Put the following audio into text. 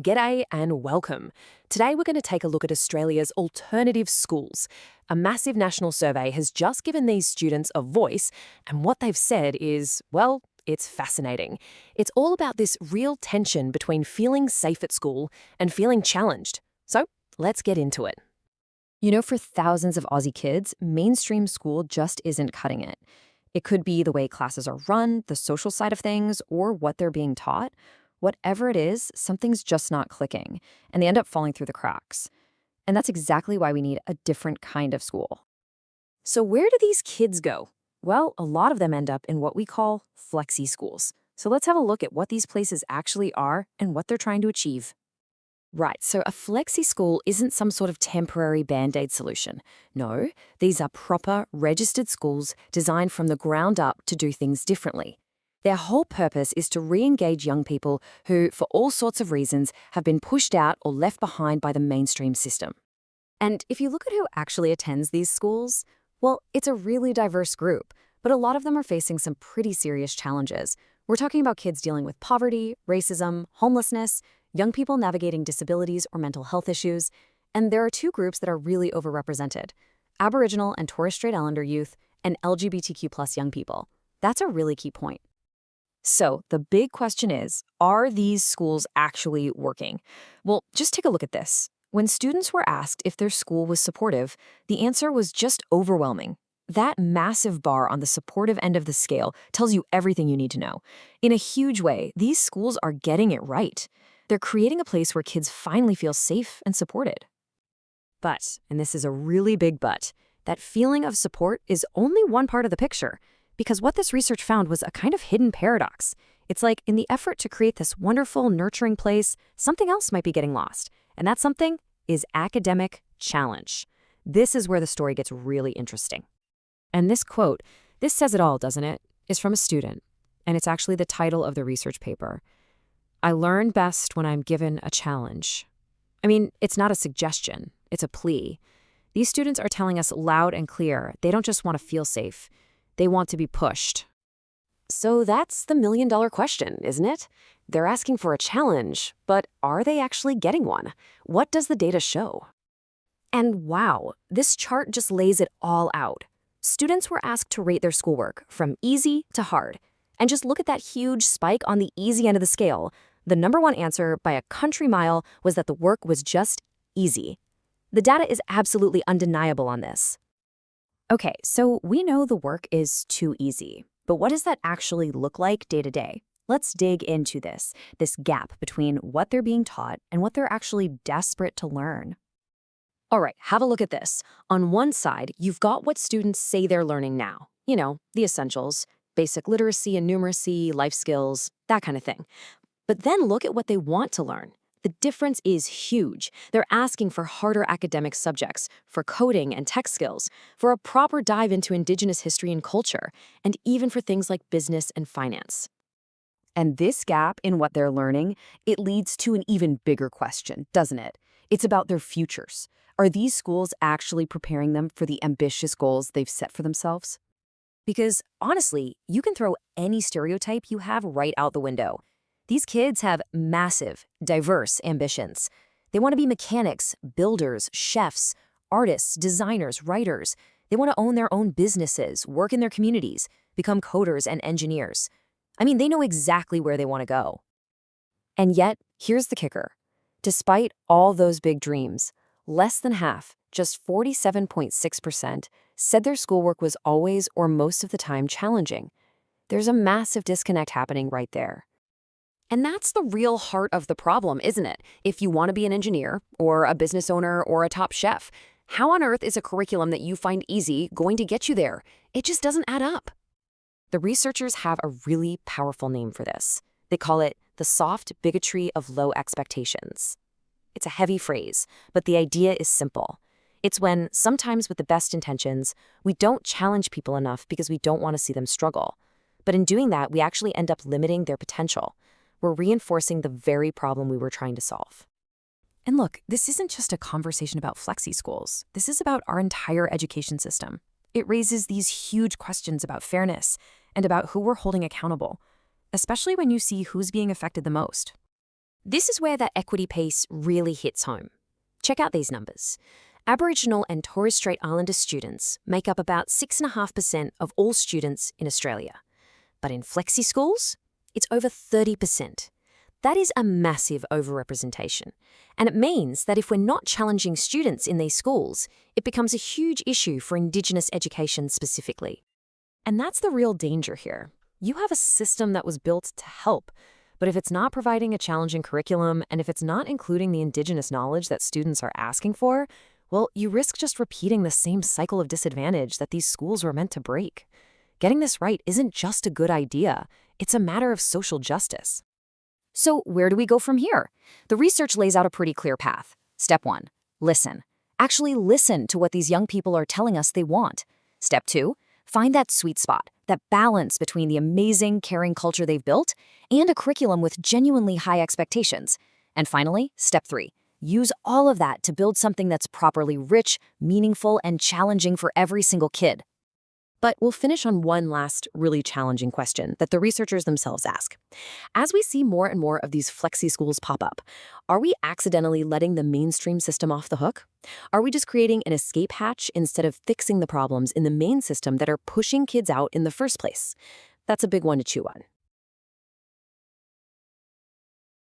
G'day and welcome. Today we're going to take a look at Australia's alternative schools. A massive national survey has just given these students a voice, and what they've said is, well, it's fascinating. It's all about this real tension between feeling safe at school and feeling challenged. So let's get into it. You know, for thousands of Aussie kids, mainstream school just isn't cutting it. It could be the way classes are run, the social side of things, or what they're being taught. Whatever it is, something's just not clicking, and they end up falling through the cracks. And that's exactly why we need a different kind of school. So where do these kids go? Well, a lot of them end up in what we call flexi schools. So let's have a look at what these places actually are and what they're trying to achieve. Right, so a flexi school isn't some sort of temporary band-aid solution. No, these are proper, registered schools designed from the ground up to do things differently. Their whole purpose is to re-engage young people who, for all sorts of reasons, have been pushed out or left behind by the mainstream system. And if you look at who actually attends these schools, well, it's a really diverse group, but a lot of them are facing some pretty serious challenges. We're talking about kids dealing with poverty, racism, homelessness, young people navigating disabilities or mental health issues, and there are two groups that are really overrepresented: Aboriginal and Torres Strait Islander youth and LGBTQ+ young people. That's a really key point. So the big question is, are these schools actually working? Well, just take a look at this. When students were asked if their school was supportive, the answer was just overwhelming. That massive bar on the supportive end of the scale tells you everything you need to know. In a huge way, these schools are getting it right. They're creating a place where kids finally feel safe and supported. But, and this is a really big but, that feeling of support is only one part of the picture. Because what this research found was a kind of hidden paradox. It's like in the effort to create this wonderful, nurturing place, something else might be getting lost. And that something is academic challenge. This is where the story gets really interesting. And this quote, this says it all, doesn't it? Is from a student. And it's actually the title of the research paper. I learn best when I'm given a challenge. I mean, it's not a suggestion, it's a plea. These students are telling us loud and clear, they don't just want to feel safe. They want to be pushed. So that's the million-dollar question, isn't it? They're asking for a challenge, but are they actually getting one? What does the data show? And wow, this chart just lays it all out. Students were asked to rate their schoolwork from easy to hard. And just look at that huge spike on the easy end of the scale. The number one answer by a country mile was that the work was just easy. The data is absolutely undeniable on this. Okay, so we know the work is too easy, but what does that actually look like day to day? Let's dig into this gap between what they're being taught and what they're actually desperate to learn. All right, have a look at this. On one side, you've got what students say they're learning now. You know, the essentials, basic literacy and numeracy, life skills, that kind of thing. But then look at what they want to learn. The difference is huge. They're asking for harder academic subjects, for coding and tech skills, for a proper dive into Indigenous history and culture, and even for things like business and finance. And this gap in what they're learning, it leads to an even bigger question, doesn't it? It's about their futures. Are these schools actually preparing them for the ambitious goals they've set for themselves? Because honestly, you can throw any stereotype you have right out the window. These kids have massive, diverse ambitions. They want to be mechanics, builders, chefs, artists, designers, writers. They want to own their own businesses, work in their communities, become coders and engineers. I mean, they know exactly where they want to go. And yet, here's the kicker. Despite all those big dreams, less than half, just 47.6%, said their schoolwork was always or most of the time challenging. There's a massive disconnect happening right there. And that's the real heart of the problem, isn't it? If you want to be an engineer, or a business owner, or a top chef, how on earth is a curriculum that you find easy going to get you there? It just doesn't add up. The researchers have a really powerful name for this. They call it the soft bigotry of low expectations. It's a heavy phrase, but the idea is simple. It's when, sometimes with the best intentions, we don't challenge people enough because we don't want to see them struggle. But in doing that, we actually end up limiting their potential. We're reinforcing the very problem we were trying to solve. And look, this isn't just a conversation about flexi schools. This is about our entire education system. It raises these huge questions about fairness and about who we're holding accountable, especially when you see who's being affected the most. This is where that equity piece really hits home. Check out these numbers. Aboriginal and Torres Strait Islander students make up about 6.5% of all students in Australia. But in flexi schools, it's over 30%. That is a massive overrepresentation. And it means that if we're not challenging students in these schools, it becomes a huge issue for Indigenous education specifically. And that's the real danger here. You have a system that was built to help, but if it's not providing a challenging curriculum and if it's not including the Indigenous knowledge that students are asking for, well, you risk just repeating the same cycle of disadvantage that these schools were meant to break. Getting this right isn't just a good idea, it's a matter of social justice. So where do we go from here? The research lays out a pretty clear path. Step 1, listen. Actually listen to what these young people are telling us they want. Step 2, find that sweet spot, that balance between the amazing, caring culture they've built and a curriculum with genuinely high expectations. And finally, step 3, use all of that to build something that's properly rich, meaningful, and challenging for every single kid. But we'll finish on one last really challenging question that the researchers themselves ask. As we see more and more of these flexi schools pop up, are we accidentally letting the mainstream system off the hook? Are we just creating an escape hatch instead of fixing the problems in the main system that are pushing kids out in the first place? That's a big one to chew on.